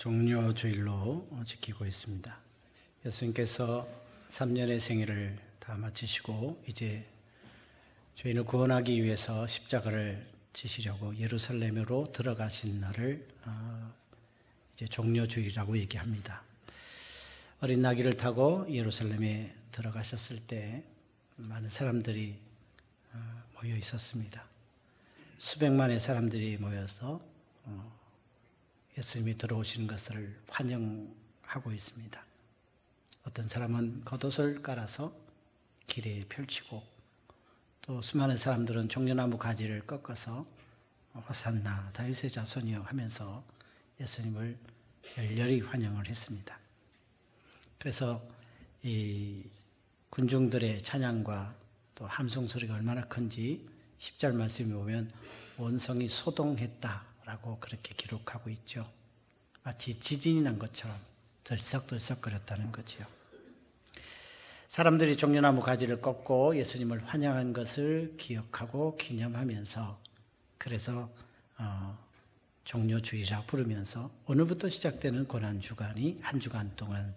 종료주일로 지키고 있습니다. 예수님께서 3년의 생애를 다 마치시고 이제 죄인을 구원하기 위해서 십자가를 지시려고 예루살렘으로 들어가신 날을 이제 종료주일이라고 얘기합니다. 어린 나귀를 타고 예루살렘에 들어가셨을 때 많은 사람들이 모여 있었습니다. 수백만의 사람들이 모여서 예수님이 들어오시는 것을 환영하고 있습니다. 어떤 사람은 겉옷을 깔아서 길에 펼치고 또 수많은 사람들은 종려나무 가지를 꺾어서 호산나 다윗의 자손이여 하면서 예수님을 열렬히 환영을 했습니다. 그래서 이 군중들의 찬양과 또 함성 소리가 얼마나 큰지 10절 말씀에 보면 온 성이 소동했다라고 그렇게 기록하고 있죠. 마치 지진이 난 것처럼 들썩들썩거렸다는 거지요. 사람들이 종려나무 가지를 꺾고 예수님을 환영한 것을 기억하고 기념하면서 그래서 종료주일이라 부르면서 오늘부터 시작되는 고난주간이 한 주간 동안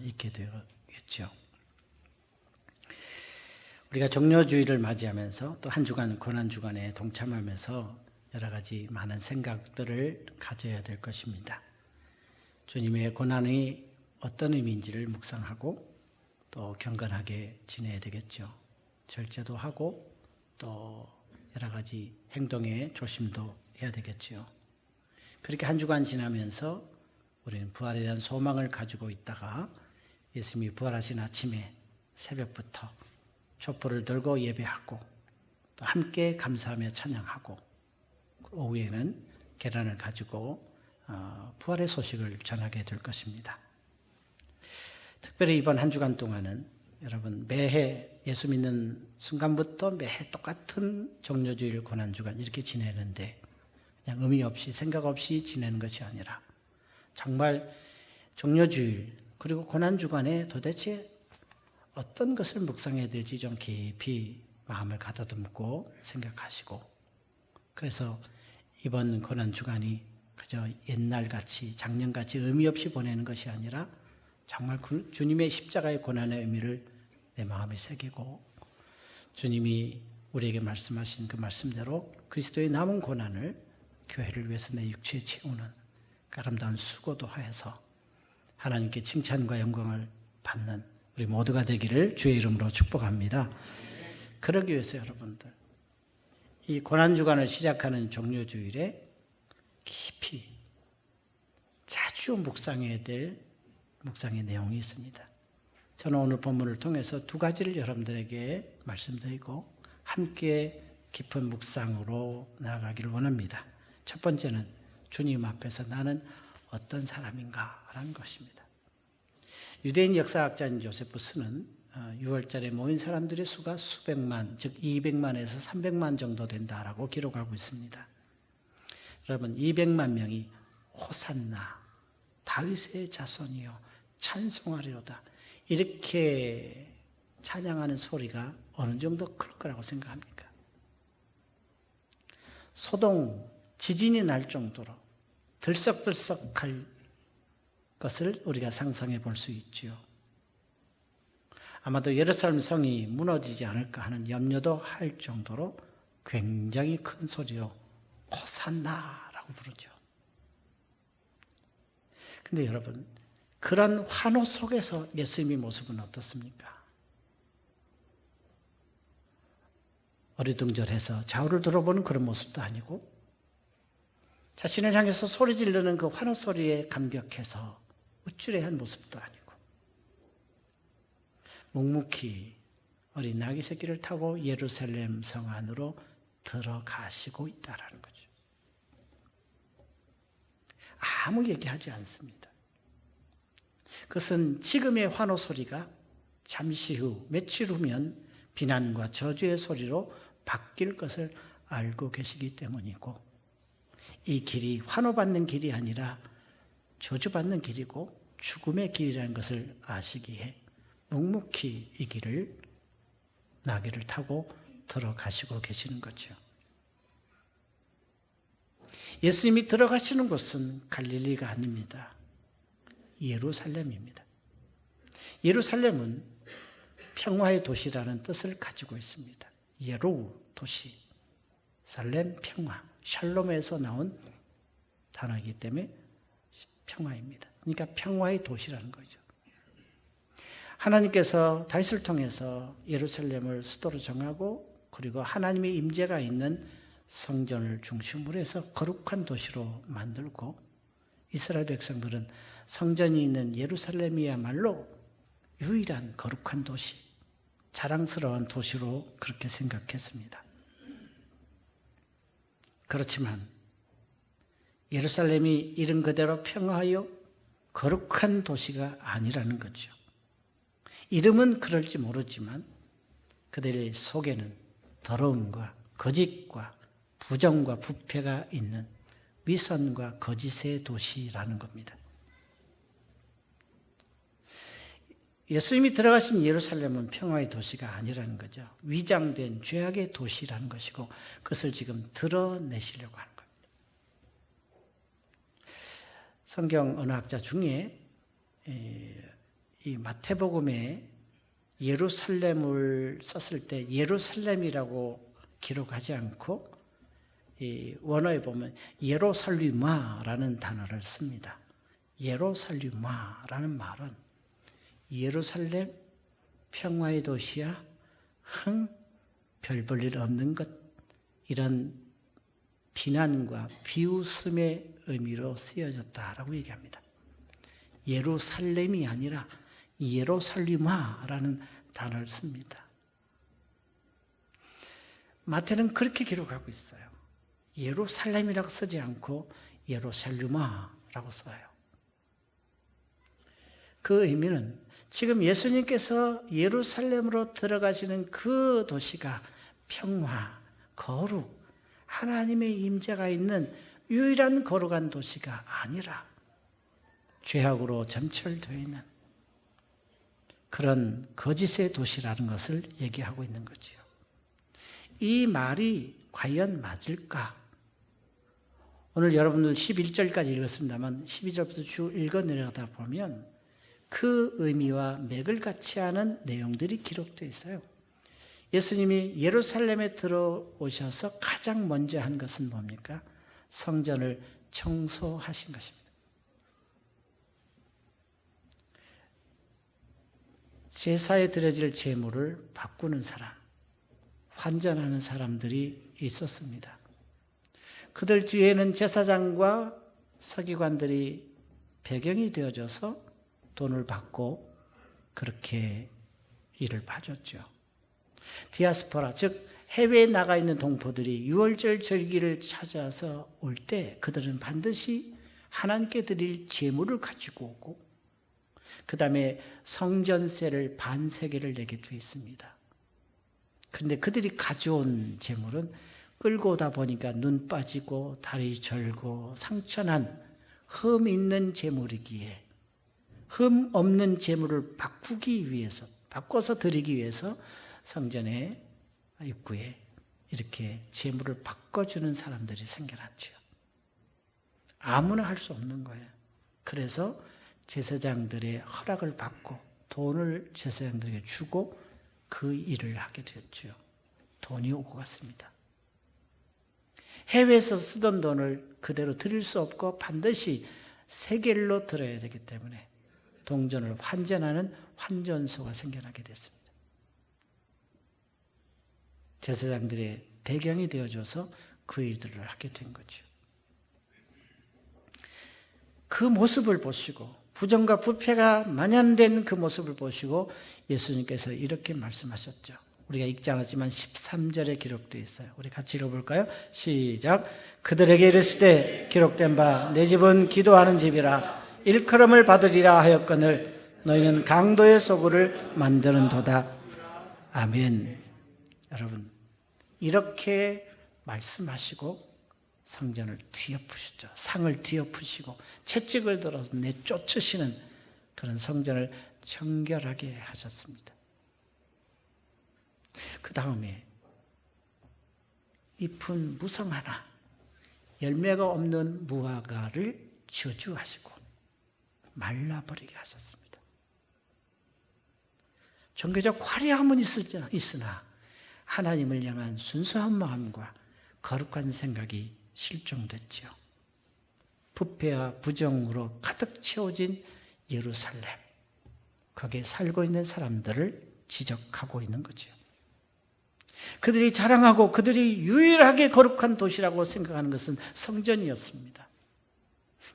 있게 되겠죠. 우리가 종료주일을 맞이하면서 또 한 주간 고난주간에 동참하면서 여러 가지 많은 생각들을 가져야 될 것입니다. 주님의 고난이 어떤 의미인지를 묵상하고 또 경건하게 지내야 되겠죠. 절제도 하고 또 여러 가지 행동에 조심도 해야 되겠죠. 그렇게 한 주간 지나면서 우리는 부활에 대한 소망을 가지고 있다가 예수님이 부활하신 아침에 새벽부터 촛불을 들고 예배하고 또 함께 감사하며 찬양하고 오후에는 계란을 가지고 부활의 소식을 전하게 될 것입니다. 특별히 이번 한 주간 동안은 여러분 매해 예수 믿는 순간부터 매해 똑같은 종료주일 고난주간 이렇게 지내는데 그냥 의미 없이 생각 없이 지내는 것이 아니라 정말 종료주일 그리고 고난주간에 도대체 어떤 것을 묵상해야 될지 좀 깊이 마음을 가다듬고 생각하시고 그래서 이번 고난주간이 그저 옛날같이 작년같이 의미 없이 보내는 것이 아니라 정말 주님의 십자가의 고난의 의미를 내 마음에 새기고 주님이 우리에게 말씀하신 그 말씀대로 그리스도의 남은 고난을 교회를 위해서 내 육체에 채우는 아름다운 수고도 하여서 하나님께 칭찬과 영광을 받는 우리 모두가 되기를 주의 이름으로 축복합니다. 그러기 위해서 여러분들 이 고난주간을 시작하는 종료주일에 깊이 자주 묵상해야 될 묵상의 내용이 있습니다. 저는 오늘 본문을 통해서 두 가지를 여러분들에게 말씀드리고 함께 깊은 묵상으로 나아가기를 원합니다. 첫 번째는 주님 앞에서 나는 어떤 사람인가라는 것입니다. 유대인 역사학자인 요세푸스는 6월절에 모인 사람들의 수가 수백만, 즉 200만에서 300만 정도 된다라고 기록하고 있습니다. 여러분 200만 명이 호산나 다윗의 자손이요 찬송하리로다 이렇게 찬양하는 소리가 어느 정도 클 거라고 생각합니까? 소동, 지진이 날 정도로 들썩들썩할 것을 우리가 상상해 볼 수 있지요. 아마도 예루살렘 성이 무너지지 않을까 하는 염려도 할 정도로 굉장히 큰 소리로 호산나라고 부르죠. 근데 여러분 그런 환호 속에서 예수님의 모습은 어떻습니까? 어리둥절해서 좌우를 들어보는 그런 모습도 아니고 자신을 향해서 소리 지르는 그 환호 소리에 감격해서 우쭐해한 모습도 아니고 묵묵히 어린 나귀 새끼를 타고 예루살렘 성 안으로 들어가시고 있다라는 거죠. 아무 얘기하지 않습니다. 그것은 지금의 환호 소리가 잠시 후 며칠 후면 비난과 저주의 소리로 바뀔 것을 알고 계시기 때문이고 이 길이 환호받는 길이 아니라 저주받는 길이고 죽음의 길이라는 것을 아시기에 묵묵히 이 길을 나귀를 타고 들어가시고 계시는 거죠. 예수님이 들어가시는 곳은 갈릴리가 아닙니다. 예루살렘입니다. 예루살렘은 평화의 도시라는 뜻을 가지고 있습니다. 예루, 도시, 살렘, 평화, 샬롬에서 나온 단어이기 때문에 평화입니다. 그러니까 평화의 도시라는 거죠. 하나님께서 다윗을 통해서 예루살렘을 수도로 정하고 그리고 하나님의 임재가 있는 성전을 중심으로 해서 거룩한 도시로 만들고 이스라엘 백성들은 성전이 있는 예루살렘이야말로 유일한 거룩한 도시, 자랑스러운 도시로 그렇게 생각했습니다. 그렇지만 예루살렘이 이름 그대로 평화하여 거룩한 도시가 아니라는 거죠. 이름은 그럴지 모르지만 그들의 속에는 더러움과 거짓과 부정과 부패가 있는 위선과 거짓의 도시라는 겁니다. 예수님이 들어가신 예루살렘은 평화의 도시가 아니라는 거죠. 위장된 죄악의 도시라는 것이고 그것을 지금 드러내시려고 하는 겁니다. 성경 언어학자 중에 이 마태복음에 예루살렘을 썼을 때 예루살렘이라고 기록하지 않고 이 원어에 보면 예루살리마라는 단어를 씁니다. 예루살리마라는 말은 예루살렘 평화의 도시야 별 볼 일 없는 것, 이런 비난과 비웃음의 의미로 쓰여졌다라고 얘기합니다. 예루살렘이 아니라 예루살리마라는 단어를 씁니다. 마태는 그렇게 기록하고 있어요. 예루살렘이라고 쓰지 않고 예루살리마라고 써요. 그 의미는 지금 예수님께서 예루살렘으로 들어가시는 그 도시가 평화, 거룩, 하나님의 임재가 있는 유일한 거룩한 도시가 아니라 죄악으로 점철되어 있는 그런 거짓의 도시라는 것을 얘기하고 있는 거지요. 이 말이 과연 맞을까? 오늘 여러분들 11절까지 읽었습니다만 12절부터 쭉 읽어 내려가다 보면 그 의미와 맥을 같이 하는 내용들이 기록되어 있어요. 예수님이 예루살렘에 들어오셔서 가장 먼저 한 것은 뭡니까? 성전을 청소하신 것입니다. 제사에 드려질 제물을 바꾸는 사람, 환전하는 사람들이 있었습니다. 그들 뒤에는 제사장과 서기관들이 배경이 되어져서 돈을 받고 그렇게 일을 봐줬죠. 디아스포라, 즉 해외에 나가 있는 동포들이 유월절 절기를 찾아서 올 때 그들은 반드시 하나님께 드릴 제물을 가지고 오고 그 다음에 성전세를 반세계를 내게 되어 있습니다. 그런데 그들이 가져온 제물은 끌고 오다 보니까 눈 빠지고 다리 절고 상처난 흠 있는 제물이기에 흠 없는 제물을 바꾸기 위해서, 바꿔서 드리기 위해서 성전의 입구에 이렇게 제물을 바꿔주는 사람들이 생겨났죠. 아무나 할 수 없는 거예요. 그래서 제사장들의 허락을 받고 돈을 제사장들에게 주고 그 일을 하게 됐죠. 돈이 오고 갔습니다. 해외에서 쓰던 돈을 그대로 드릴 수 없고 반드시 세겔로 들어야 되기 때문에 동전을 환전하는 환전소가 생겨나게 됐습니다. 제사장들의 배경이 되어줘서 그 일들을 하게 된 거죠. 그 모습을 보시고 부정과 부패가 만연된 그 모습을 보시고 예수님께서 이렇게 말씀하셨죠. 우리가 읽지 않았지만 13절에 기록되어 있어요. 우리 같이 읽어볼까요? 시작. 그들에게 이르시되 기록된 바 내 집은 기도하는 집이라 일컬음을 받으리라 하였거늘 너희는 강도의 소굴을 만드는도다. 아멘. 여러분, 이렇게 말씀하시고 성전을 뒤엎으셨죠. 상을 뒤엎으시고 채찍을 들어서 내쫓으시는 그런 성전을 정결하게 하셨습니다. 그 다음에 잎은 무성하나 열매가 없는 무화과를 저주하시고 말라버리게 하셨습니다. 종교적 화려함은 있으나 하나님을 향한 순수한 마음과 거룩한 생각이 실종됐지요. 부패와 부정으로 가득 채워진 예루살렘, 거기에 살고 있는 사람들을 지적하고 있는 거죠. 그들이 자랑하고 그들이 유일하게 거룩한 도시라고 생각하는 것은 성전이었습니다.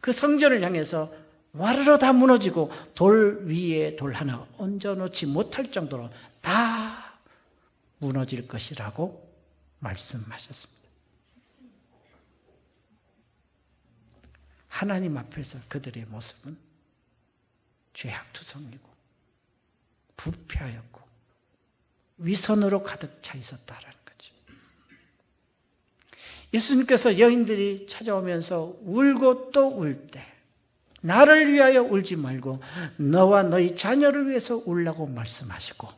그 성전을 향해서 와르르 다 무너지고 돌 위에 돌 하나 얹어놓지 못할 정도로 다 무너질 것이라고 말씀하셨습니다. 하나님 앞에서 그들의 모습은 죄악투성이고 부패하였고 위선으로 가득 차 있었다라는 거죠. 예수님께서 여인들이 찾아오면서 울고 또 울 때 나를 위하여 울지 말고 너와 너희 자녀를 위해서 울라고 말씀하시고,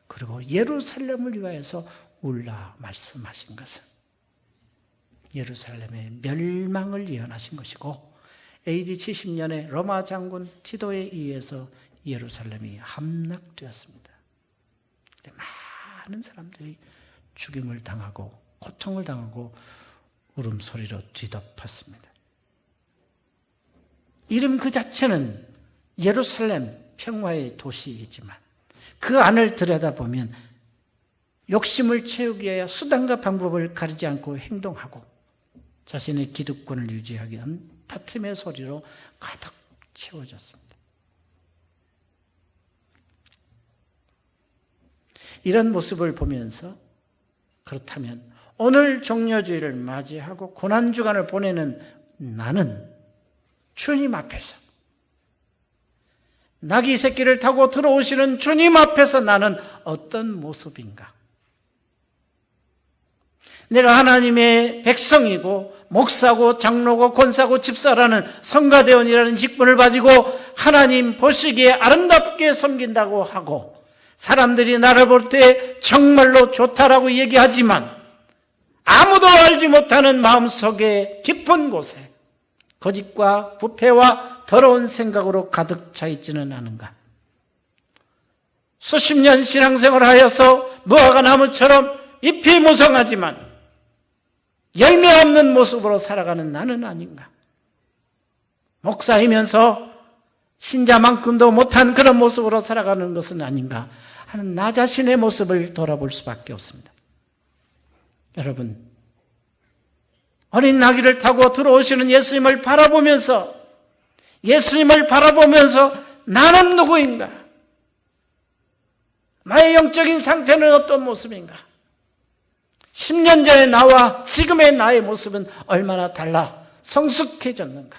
그리고 예루살렘을 위하여서 울라 말씀하신 것은 예루살렘의 멸망을 예언하신 것이고, AD 70년에 로마 장군 티도에 의해서 예루살렘이 함락되었습니다. 많은 사람들이 죽임을 당하고 고통을 당하고 울음소리로 뒤덮었습니다. 이름 그 자체는 예루살렘, 평화의 도시이지만 그 안을 들여다보면 욕심을 채우기 위하여 수단과 방법을 가리지 않고 행동하고 자신의 기득권을 유지하기 위한 다툼의 소리로 가득 채워졌습니다. 이런 모습을 보면서 그렇다면 오늘 종려주일을 맞이하고 고난주간을 보내는 나는 주님 앞에서, 나귀 새끼를 타고 들어오시는 주님 앞에서 나는 어떤 모습인가? 내가 하나님의 백성이고 목사고 장로고 권사고 집사라는 성가대원이라는 직분을 가지고 하나님 보시기에 아름답게 섬긴다고 하고 사람들이 나를 볼 때 정말로 좋다라고 얘기하지만 아무도 알지 못하는 마음속에 깊은 곳에 거짓과 부패와 더러운 생각으로 가득 차 있지는 않은가? 수십 년 신앙생활을 하여서 무화과 나무처럼 잎이 무성하지만 열매 없는 모습으로 살아가는 나는 아닌가? 목사이면서 신자만큼도 못한 그런 모습으로 살아가는 것은 아닌가 하는 나 자신의 모습을 돌아볼 수밖에 없습니다. 여러분, 어린 나귀를 타고 들어오시는 예수님을 바라보면서 나는 누구인가? 나의 영적인 상태는 어떤 모습인가? 10년 전의 나와 지금의 나의 모습은 얼마나 달라 성숙해졌는가?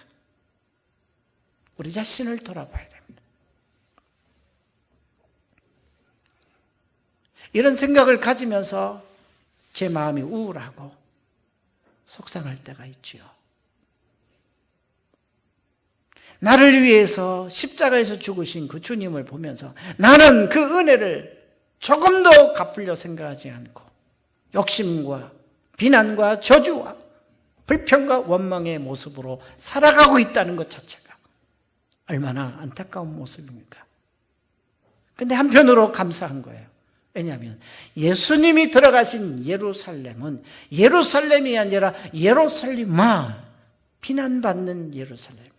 우리 자신을 돌아봐야 됩니다. 이런 생각을 가지면서 제 마음이 우울하고 속상할 때가 있지요. 나를 위해서 십자가에서 죽으신 그 주님을 보면서 나는 그 은혜를 조금도 갚으려 생각하지 않고 욕심과 비난과 저주와 불평과 원망의 모습으로 살아가고 있다는 것 자체가 얼마나 안타까운 모습입니까? 근데 한편으로 감사한 거예요. 왜냐하면 예수님이 들어가신 예루살렘은 예루살렘이 아니라 예루살림아, 비난받는 예루살렘이에요.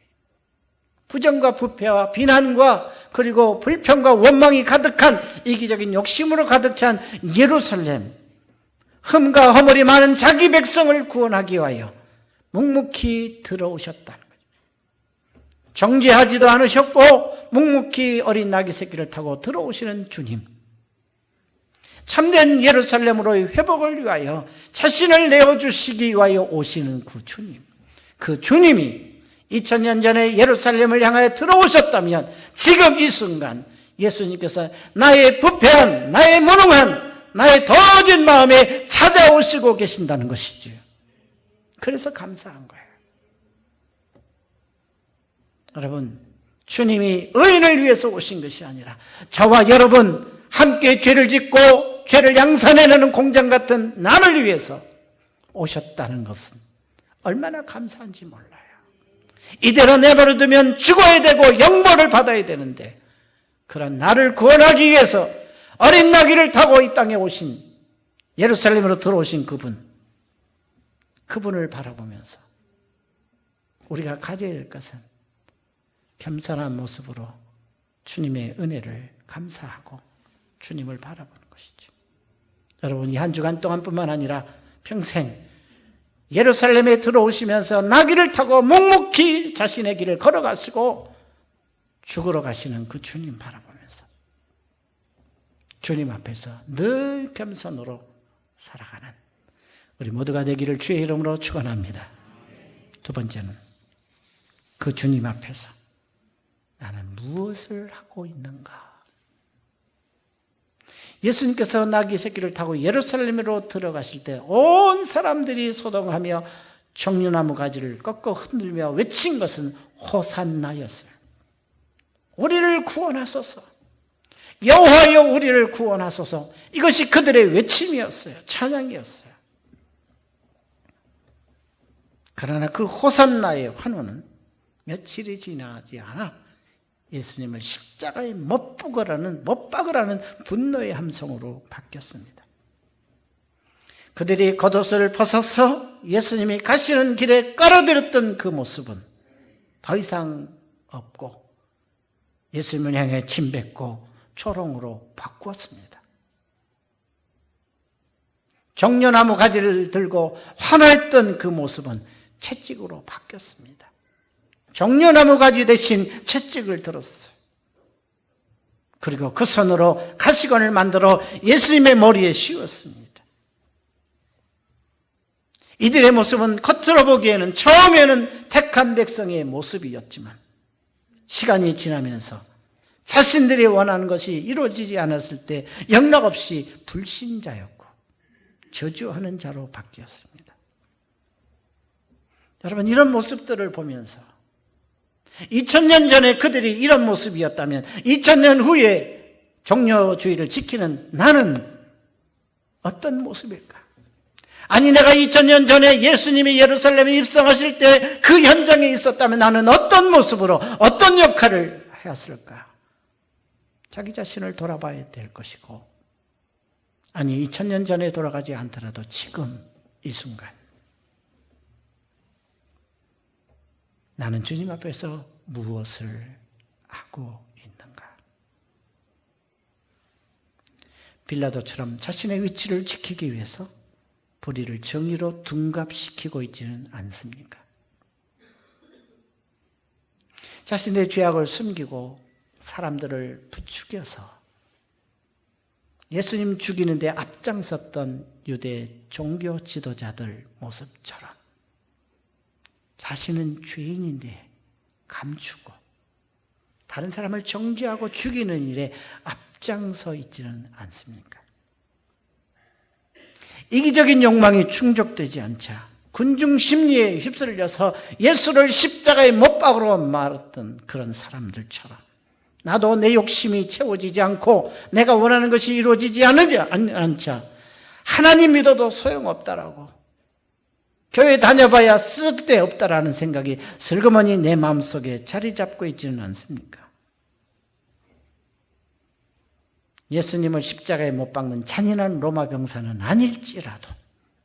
부정과 부패와 비난과 그리고 불평과 원망이 가득한 이기적인 욕심으로 가득 찬 예루살렘, 흠과 허물이 많은 자기 백성을 구원하기 위하여 묵묵히 들어오셨다는 거죠. 정죄하지도 않으셨고 묵묵히 어린 나귀 새끼를 타고 들어오시는 주님, 참된 예루살렘으로의 회복을 위하여 자신을 내어주시기 위하여 오시는 그 주님, 그 주님이 2000년 전에 예루살렘을 향하여 들어오셨다면 지금 이 순간 예수님께서 나의 부패한, 나의 무능한, 나의 더러워진 마음에 찾아오시고 계신다는 것이죠. 그래서 감사한 거예요. 여러분, 주님이 의인을 위해서 오신 것이 아니라 저와 여러분 함께 죄를 짓고 죄를 양산해내는 공장 같은 나를 위해서 오셨다는 것은 얼마나 감사한지 몰라요. 이대로 내버려두면 죽어야 되고 영벌을 받아야 되는데, 그런 나를 구원하기 위해서 어린 나귀를 타고 이 땅에 오신, 예루살렘으로 들어오신 그분을 바라보면서 우리가 가져야 될 것은 겸손한 모습으로 주님의 은혜를 감사하고 주님을 바라보는 것이죠. 여러분, 이 한 주간 동안뿐만 아니라 평생 예루살렘에 들어오시면서 나귀를 타고 묵묵히 자신의 길을 걸어가시고 죽으러 가시는 그 주님 바라보면서 주님 앞에서 늘 겸손으로 살아가는 우리 모두가 되기를 주의 이름으로 축원합니다. 두 번째는 그 주님 앞에서 나는 무엇을 하고 있는가? 예수님께서 나귀 새끼를 타고 예루살렘으로 들어가실 때 온 사람들이 소동하며 정류나무 가지를 꺾어 흔들며 외친 것은 호산나였어요. 우리를 구원하소서, 여호와여 우리를 구원하소서. 이것이 그들의 외침이었어요. 찬양이었어요. 그러나 그 호산나의 환호는 며칠이 지나지 않아 예수님을 십자가에 못 박으라는 분노의 함성으로 바뀌었습니다. 그들이 겉옷을 벗어서 예수님이 가시는 길에 깔아드렸던 그 모습은 더 이상 없고 예수님을 향해 침뱉고 초롱으로 바꾸었습니다. 정려나무 가지를 들고 환호했던 그 모습은 채찍으로 바뀌었습니다. 정려나무 가지 대신 채찍을 들었어요. 그리고 그 손으로 가시관을 만들어 예수님의 머리에 씌웠습니다. 이들의 모습은 겉으로 보기에는 처음에는 택한 백성의 모습이었지만 시간이 지나면서 자신들이 원하는 것이 이루어지지 않았을 때 영락없이 불신자였고 저주하는 자로 바뀌었습니다. 여러분, 이런 모습들을 보면서 2000년 전에 그들이 이런 모습이었다면 2000년 후에 종려주의를 지키는 나는 어떤 모습일까? 아니, 내가 2000년 전에 예수님이 예루살렘에 입성하실 때 그 현장에 있었다면 나는 어떤 모습으로 어떤 역할을 하였을까? 자기 자신을 돌아봐야 될 것이고, 아니 2000년 전에 돌아가지 않더라도 지금 이 순간 나는 주님 앞에서 무엇을 하고 있는가? 빌라도처럼 자신의 위치를 지키기 위해서 불의를 정의로 둔갑시키고 있지는 않습니까? 자신의 죄악을 숨기고 사람들을 부추겨서 예수님 죽이는 데 앞장섰던 유대 종교 지도자들 모습처럼 자신은 죄인인데 감추고 다른 사람을 정죄하고 죽이는 일에 앞장서 있지는 않습니까? 이기적인 욕망이 충족되지 않자 군중 심리에 휩쓸려서 예수를 십자가에 못 박으러 말았던 그런 사람들처럼 나도 내 욕심이 채워지지 않고 내가 원하는 것이 이루어지지 않자 하나님 믿어도 소용없다라고, 교회 다녀봐야 쓸데없다라는 생각이 슬그머니 내 마음속에 자리 잡고 있지는 않습니까? 예수님을 십자가에 못 박는 잔인한 로마 병사는 아닐지라도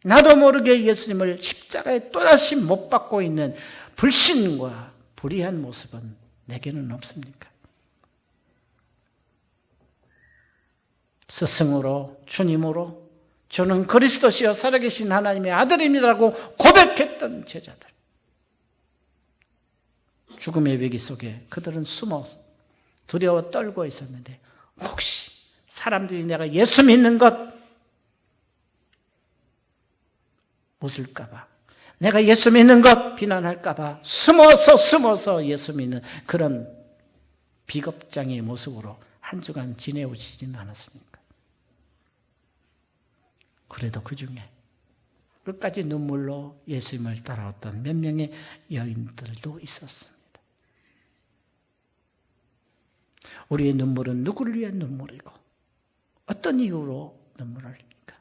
나도 모르게 예수님을 십자가에 또다시 못 박고 있는 불신과 불의한 모습은 내게는 없습니까? 스승으로 주님으로 저는 그리스도시여 살아계신 하나님의 아들입니다라고 고백했던 제자들, 죽음의 위기 속에 그들은 숨어서 두려워 떨고 있었는데 혹시 사람들이 내가 예수 믿는 것 웃을까 봐, 내가 예수 믿는 것 비난할까 봐 숨어서 예수 믿는 그런 비겁장의 모습으로 한 주간 지내오시지는 않았습니까? 그래도 그 중에 끝까지 눈물로 예수님을 따라왔던 몇 명의 여인들도 있었습니다. 우리의 눈물은 누구를 위한 눈물이고 어떤 이유로 눈물을 흘립니까?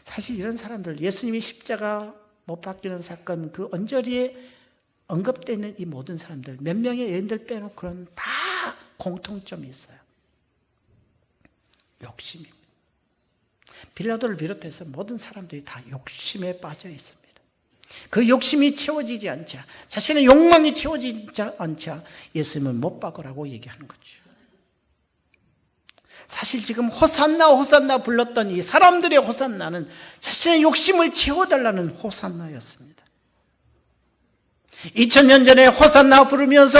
사실 이런 사람들, 예수님이 십자가 못 박히는 사건, 그 언저리에 언급되어 있는 이 모든 사람들, 몇 명의 여인들 빼놓고는 다 공통점이 있어요. 욕심입니다. 빌라도를 비롯해서 모든 사람들이 다 욕심에 빠져 있습니다. 그 욕심이 채워지지 않자, 자신의 욕망이 채워지지 않자 예수님은 못 박으라고 얘기하는 거죠. 사실 지금 호산나 호산나 불렀던 이 사람들의 호산나는 자신의 욕심을 채워달라는 호산나였습니다. 2000년 전에 호산나 부르면서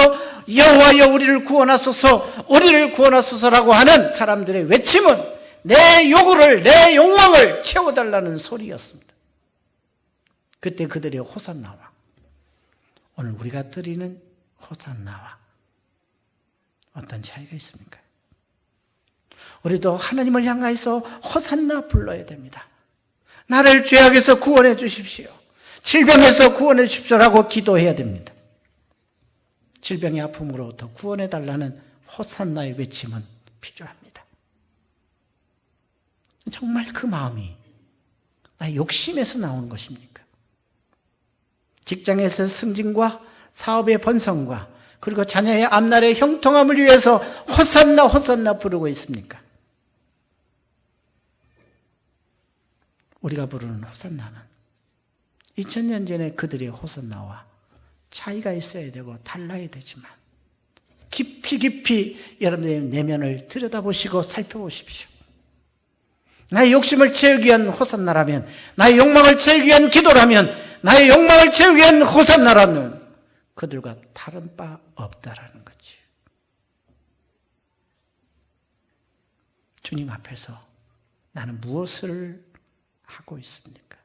여호와여 우리를 구원하소서, 우리를 구원하소서라고 하는 사람들의 외침은 내 요구를, 내 욕망을 채워달라는 소리였습니다. 그때 그들의 호산나와 오늘 우리가 드리는 호산나와 어떤 차이가 있습니까? 우리도 하나님을 향하여서 호산나 불러야 됩니다. 나를 죄악에서 구원해 주십시오. 질병에서 구원해 주십시오라고 기도해야 됩니다. 질병의 아픔으로부터 구원해 달라는 호산나의 외침은 필요합니다. 정말 그 마음이 나의 욕심에서 나오는 것입니까? 직장에서 승진과 사업의 번성과 그리고 자녀의 앞날의 형통함을 위해서 호산나 호산나 부르고 있습니까? 우리가 부르는 호산나는 2000년 전에 그들의 호산나와 차이가 있어야 되고 달라야 되지만 깊이 여러분의 내면을 들여다보시고 살펴보십시오. 나의 욕심을 채우기 위한 호산나라면, 나의 욕망을 채우기 위한 기도라면, 나의 욕망을 채우기 위한 호산나라면 그들과 다른 바 없다라는 거지. 주님 앞에서 나는 무엇을 하고 있습니까?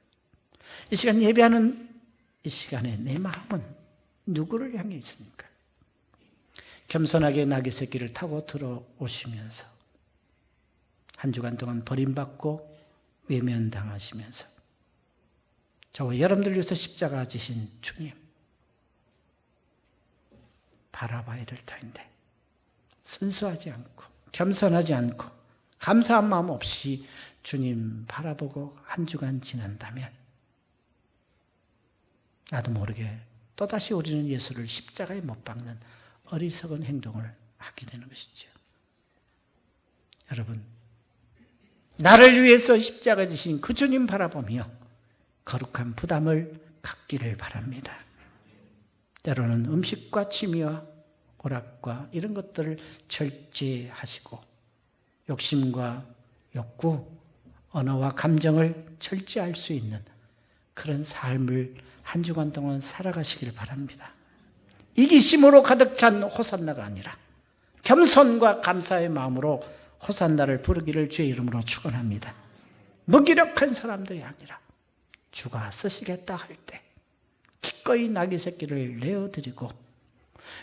이 시간 예배하는 이 시간에 내 마음은 누구를 향해 있습니까? 겸손하게 나귀 새끼를 타고 들어오시면서 한 주간 동안 버림받고 외면당하시면서 저와 여러분들 위해서 십자가 지신 주님 바라봐야 될 터인데 순수하지 않고 겸손하지 않고 감사한 마음 없이 주님 바라보고 한 주간 지난다면 나도 모르게 또다시 우리는 예수를 십자가에 못 박는 어리석은 행동을 하게 되는 것이죠. 여러분, 나를 위해서 십자가 지신 그 주님 바라보며 거룩한 부담을 갖기를 바랍니다. 때로는 음식과 취미와 오락과 이런 것들을 절제하시고 욕심과 욕구, 언어와 감정을 절제할 수 있는 그런 삶을 한 주간 동안 살아가시길 바랍니다. 이기심으로 가득 찬 호산나가 아니라 겸손과 감사의 마음으로 호산나를 부르기를 주의 이름으로 축원합니다. 무기력한 사람들이 아니라 주가 쓰시겠다 할 때 기꺼이 나귀 새끼를 내어드리고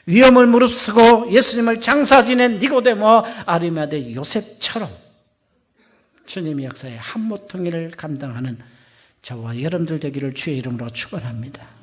위험을 무릅쓰고 예수님을 장사 지낸 니고데모와 아리마대 요셉처럼 주님의 역사의 한모통일을 감당하는 저와 여러분들 되기를 주의 이름으로 축원합니다.